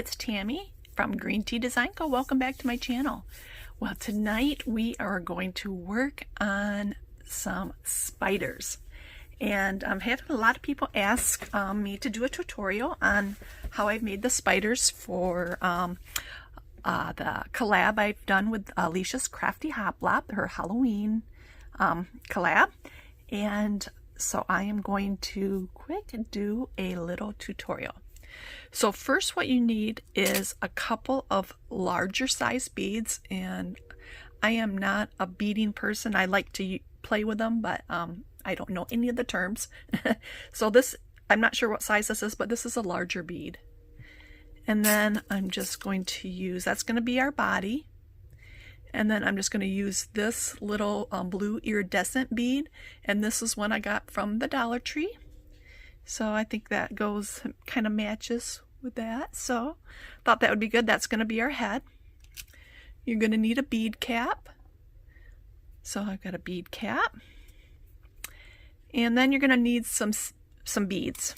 it's Tammy from greentdesignco. Welcome back to my channel. Well, tonight we are going to work on some spiders. And I'm having a lot of people ask me to do a tutorial on how I've made the spiders for the collab I've done with Alicia's Crafty Hoplop, her Halloween collab. And so I am going to quick do a little tutorial. So first what you need is a couple of larger size beads, and I am not a beading person. I like to play with them, but I don't know any of the terms. So this, I'm not sure what size this is, but this is a larger bead. And then I'm just going to use, that's going to be our body. And then I'm just going to use this little blue iridescent bead, and this is one I got from the Dollar Tree. So I think that goes, kind of matches with that. So thought that would be good. That's going to be our head. You're going to need a bead cap. So I've got a bead cap. And then you're going to need some beads.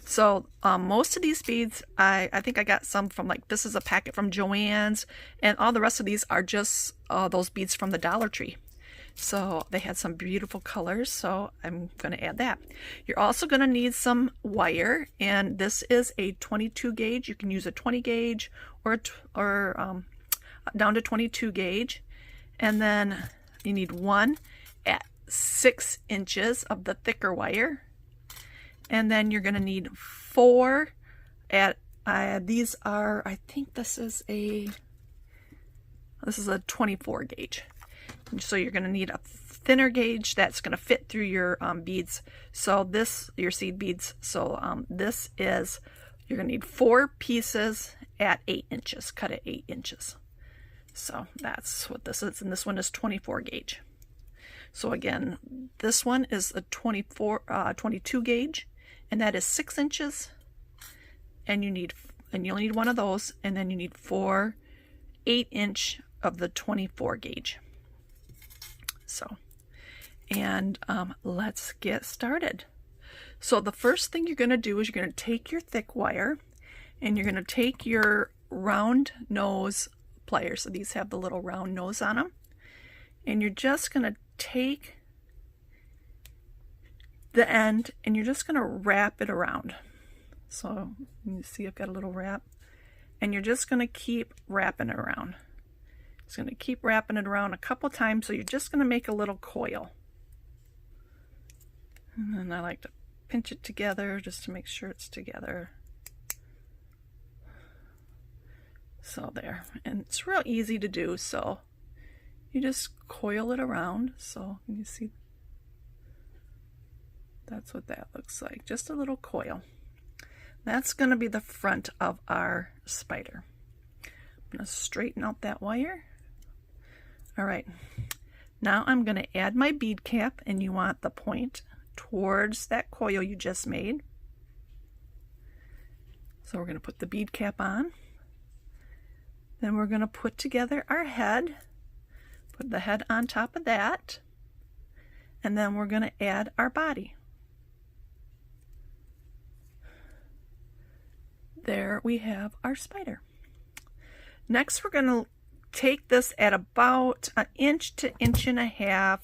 So most of these beads, I think I got some from, like, this is a packet from Joann's, and all the rest of these are just those beads from the Dollar Tree. So they had some beautiful colors, so I'm going to add that. You're also going to need some wire, and this is a 22 gauge. You can use a 20 gauge or down to 22 gauge. And then you need one at 6 inches of the thicker wire. And then you're going to need 4 at, these are, I think this is a 24 gauge. So you're going to need a thinner gauge that's going to fit through your beads. So this, your seed beads. So this is, you're going to need 4 pieces at 8 inches, cut at 8 inches. So that's what this is. And this one is 24 gauge. So again, this one is a 22 gauge, and that is 6 inches. And you only need one of those, and then you need 4 8-inch of the 24 gauge. So, and let's get started. So the first thing you're going to do is you're going to take your thick wire, and you're going to take your round nose pliers. So these have the little round nose on them. And you're just going to take the end, and you're just going to wrap it around. So you see I've got a little wrap, and you're just going to keep wrapping it around. It's going to keep wrapping it around a couple times, so you're just going to make a little coil. And then I like to pinch it together just to make sure it's together. So there, and it's real easy to do, so you just coil it around. So can you see? That's what that looks like, just a little coil. That's going to be the front of our spider. I'm going to straighten out that wire. All right, now I'm going to add my bead cap, and you want the point towards that coil you just made. So we're going to put the bead cap on. Then we're going to put together our head, put the head on top of that, and then we're going to add our body. There we have our spider. Next, we're going to take this at about 1 inch to 1.5 inches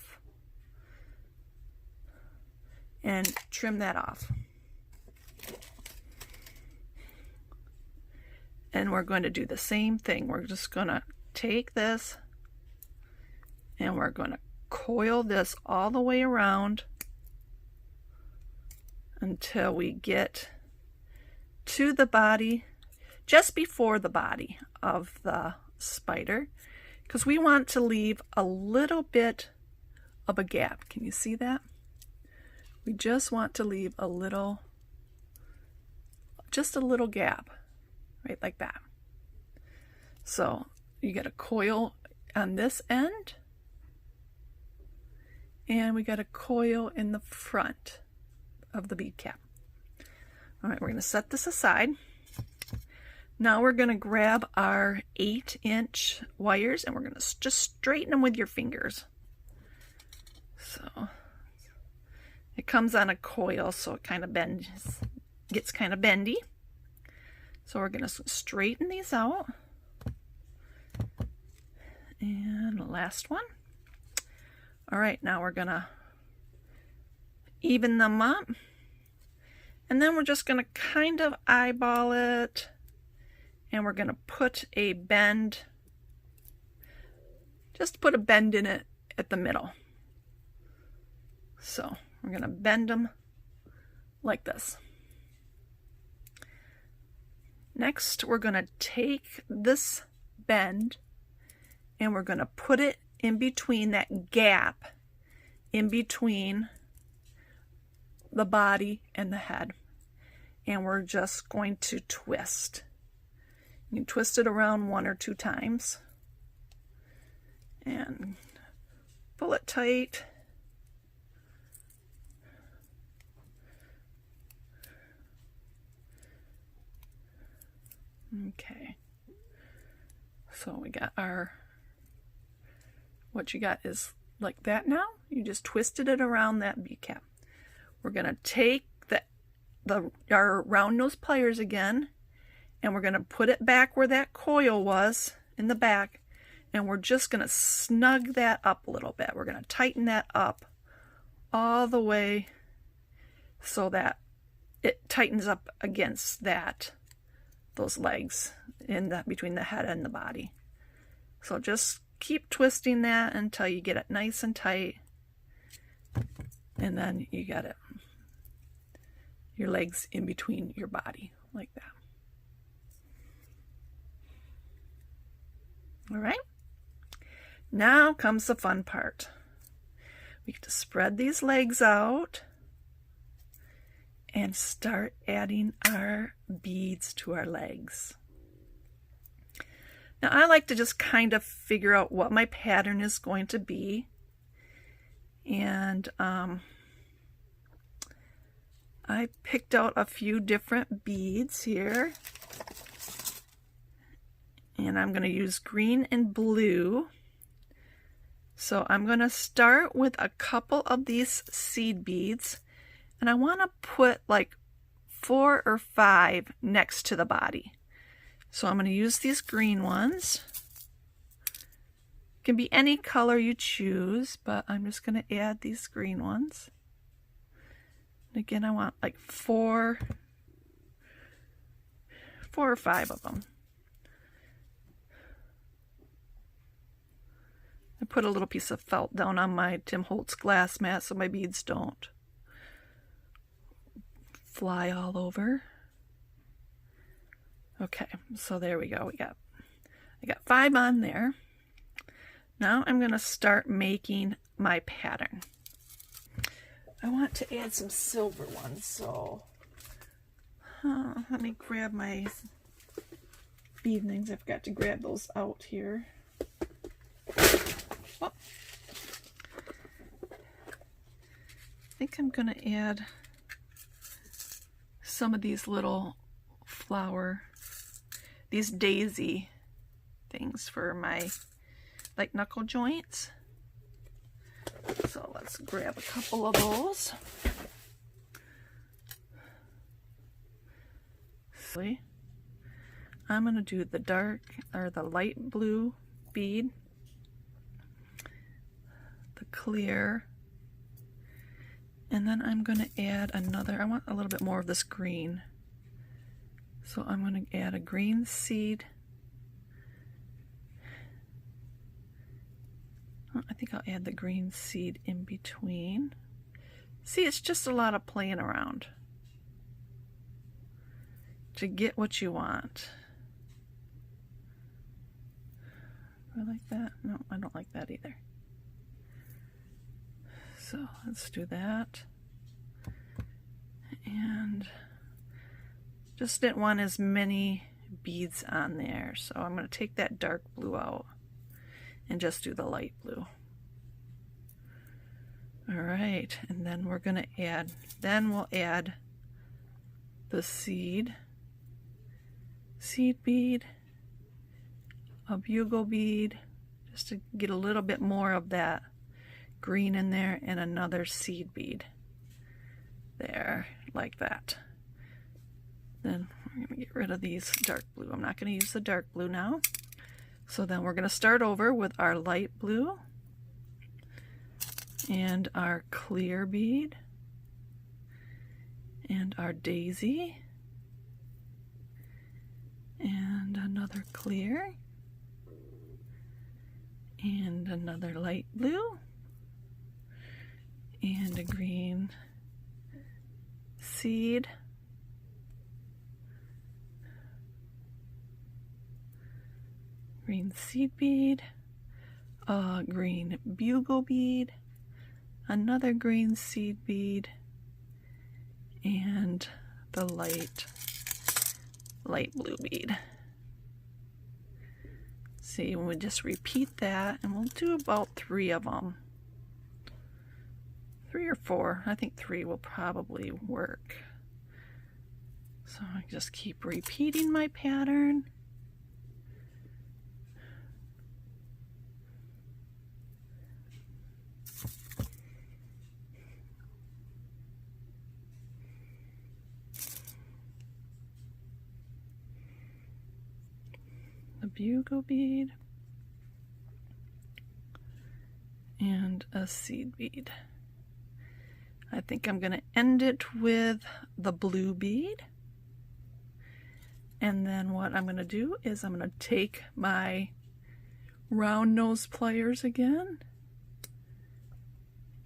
and trim that off. And we're going to do the same thing. We're just going to take this and we're going to coil this all the way around until we get to the body, just before the body of the spider, because we want to leave a little bit of a gap. Can you see that? We just want to leave a little, just a little gap, right like that. So you get a coil on this end, and we got a coil in the front of the bead cap. All right, we're going to set this aside. Now we're going to grab our 8-inch wires, and we're going to just straighten them with your fingers. So it comes on a coil, so it kind of bends, gets kind of bendy. So we're going to straighten these out. And the last one. All right, now we're going to even them up. And then we're just going to kind of eyeball it. And we're going to put a bend, just put a bend in it at the middle. So we're going to bend them like this. Next, we're going to take this bend and we're going to put it in between that gap, in between the body and the head. And we're just going to twist. You can twist it around 1 or 2 times. And pull it tight. Okay. So we got our, what you got is like that now. You just twisted it around that bead cap. We're going to take our round nose pliers again, and we're going to put it back where that coil was in the back, and we're just going to snug that up a little bit. We're going to tighten that up all the way so that it tightens up against those legs between the head and the body. So just keep twisting that until you get it nice and tight, and then you got it, your legs in between your body like that. All right, now comes the fun part. We get to spread these legs out and start adding our beads to our legs. Now I like to just kind of figure out what my pattern is going to be, and I picked out a few different beads here, and I'm going to use green and blue. So I'm going to start with a couple of these seed beads, and I want to put like 4 or 5 next to the body. So I'm going to use these green ones. It can be any color you choose, but I'm just going to add these green ones. And again, I want like 4 or 5 of them. I put a little piece of felt down on my Tim Holtz glass mat so my beads don't fly all over. Okay, so there we go. I got 5 on there. Now I'm going to start making my pattern. I want to add some silver ones, so let me grab my beadings. I forgot to grab those out here. Oh. I think I'm going to add some of these little these daisy things for my like knuckle joints. So let's grab a couple of those. See, I'm going to do the dark or the light blue bead, the clear, and then I'm going to add another. I want a little bit more of this green. So I'm going to add a green seed. I think I'll add the green seed in between. See, it's just a lot of playing around to get what you want. Do I like that? No, I don't like that either. So let's do that. And just didn't want as many beads on there, so I'm going to take that dark blue out and just do the light blue. All right, and then we're going to add, we'll add the seed bead, a bugle bead, just to get a little bit more of that green in there, and another seed bead there, like that. Then we're We're going to get rid of these dark blue. I'm not going to use the dark blue now. So then we're going to start over with our light blue and our clear bead and our daisy and another clear and another light blue and a green seed, green seed bead, a green bugle bead, another green seed bead, and the light blue bead. See, we just repeat that, and we'll do about 3 of them. 3 or 4. I think 3 will probably work. So I just keep repeating my pattern. A bugle bead and a seed bead. I think I'm going to end it with the blue bead, and then what I'm going to do is I'm going to take my round nose pliers again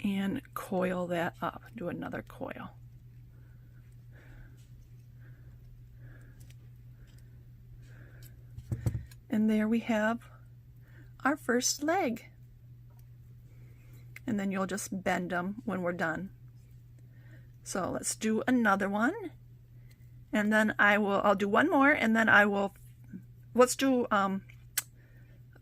and coil that up. Do another coil. And there we have our first leg. And then you'll just bend them when we're done. So let's do another one. And then I'll do one more, and then let's do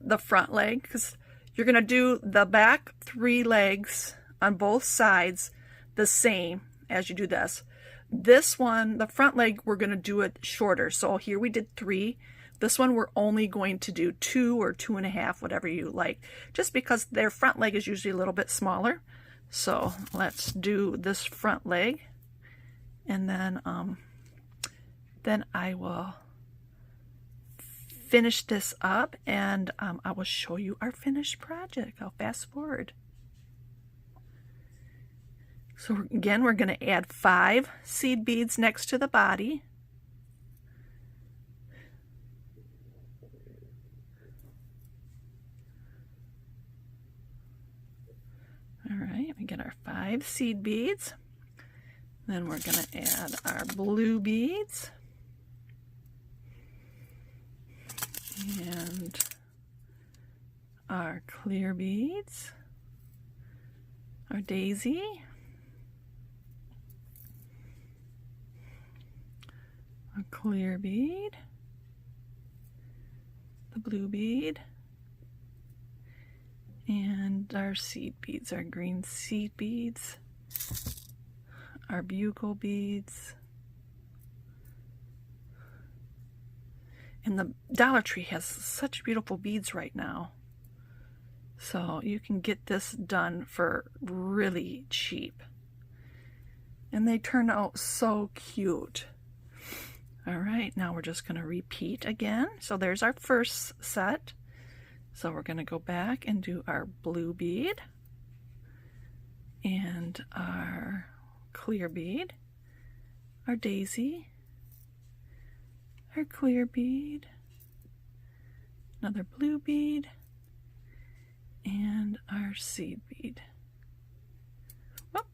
the front leg, because you're gonna do the back 3 legs on both sides the same as you do this. This one, the front leg, we're gonna do it shorter. So here we did 3. This one we're only going to do 2 or 2.5, whatever you like, just because their front leg is usually a little bit smaller. So let's do this front leg, and then I will finish this up, and I will show you our finished project. I'll fast forward. So again, we're going to add 5 seed beads next to the body. All right, we get our 5 seed beads. Then we're going to add our blue beads and our clear beads, our daisy, a clear bead, the blue bead, and our seed beads, our green seed beads, our bugle beads. And the Dollar Tree has such beautiful beads right now. So you can get this done for really cheap. And they turn out so cute. All right, now we're just going to repeat again. So there's our first set. So we're going to go back and do our blue bead and our clear bead, our daisy, our clear bead, another blue bead, and our seed bead. Oh,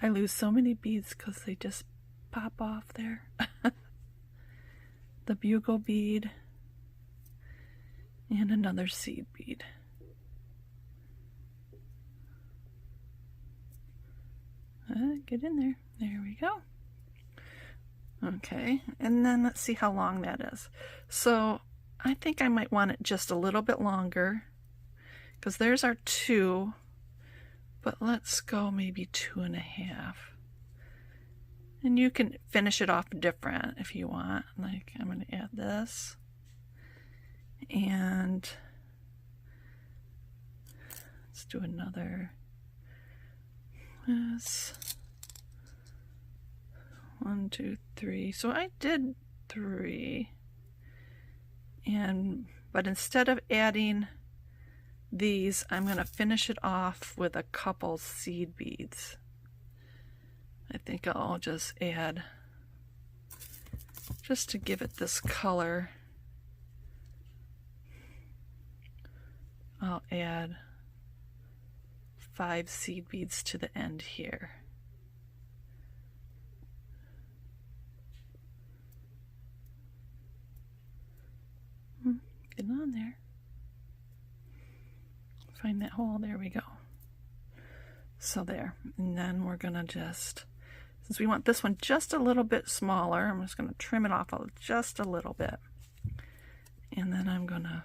I lose so many beads because they just pop off there. The bugle bead and another seed bead. Get in there. There we go. Okay, and then let's see how long that is. So I think I might want it just a little bit longer, because there's our 2, but let's go maybe 2.5. And you can finish it off different if you want. Like, I'm going to add this. And let's do another. This. 1, 2, 3. So I did 3. But instead of adding these, I'm going to finish it off with a couple seed beads. I think I'll just add, just to give it this color, I'll add 5 seed beads to the end here. Get on there. Find that hole. There we go. So there. And then we're going to just, since we want this one just a little bit smaller, I'm just going to trim it off just a little bit. And then I'm going to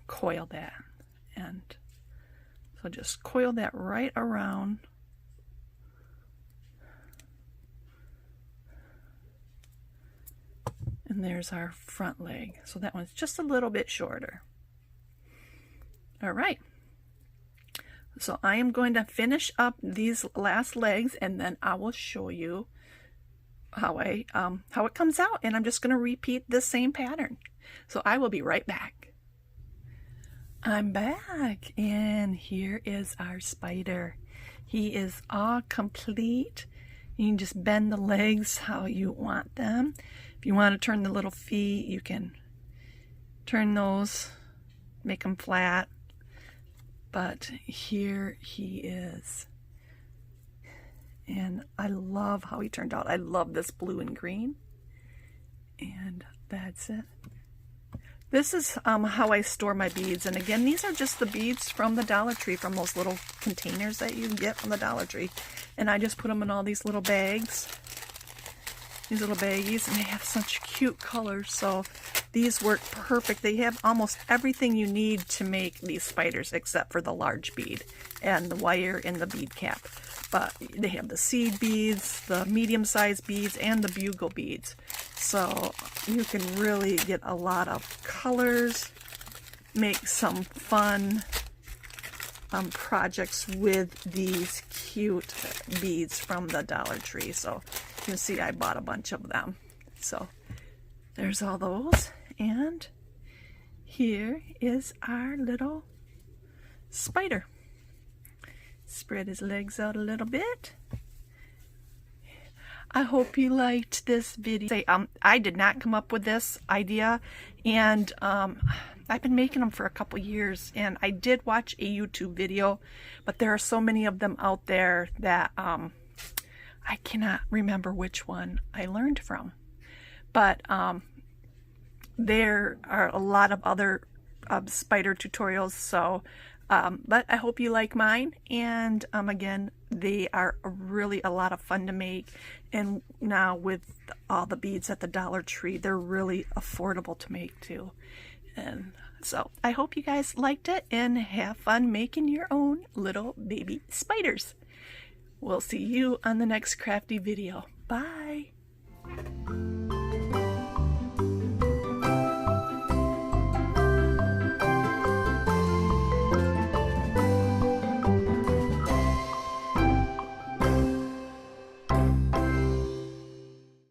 coil that. And so just coil that right around. And there's our front leg. So that one's just a little bit shorter. All right. So I am going to finish up these last legs, and then I will show you how it comes out. And I'm just going to repeat the same pattern. So I will be right back. I'm back, and here is our spider. He is all complete. You can just bend the legs how you want them. If you want to turn the little feet, you can turn those, make them flat. But here he is. And I love how he turned out. I love this blue and green. And that's it. This is how I store my beads. And again, these are just the beads from the Dollar Tree, from those little containers that you can get from the Dollar Tree. And I just put them in all these little bags. These little baggies, and they have such cute colors, so these work perfect. They have almost everything you need to make these spiders except for the large bead and the wire and the bead cap. But they have the seed beads, the medium-sized beads, and the bugle beads. So you can really get a lot of colors, make some fun projects with these cute beads from the Dollar Tree. So you can see I bought a bunch of them. So there's all those. And here is our little spider. Spread his legs out a little bit. I hope you liked this video. I did not come up with this idea, and I've been making them for a couple years, and I did watch a YouTube video, but there are so many of them out there that I cannot remember which one I learned from. But there are a lot of other spider tutorials, so but I hope you like mine. And again, they are really a lot of fun to make, and now with all the beads at the Dollar Tree, they're really affordable to make too. And so I hope you guys liked it and have fun making your own little baby spiders. We'll see you on the next crafty video. Bye.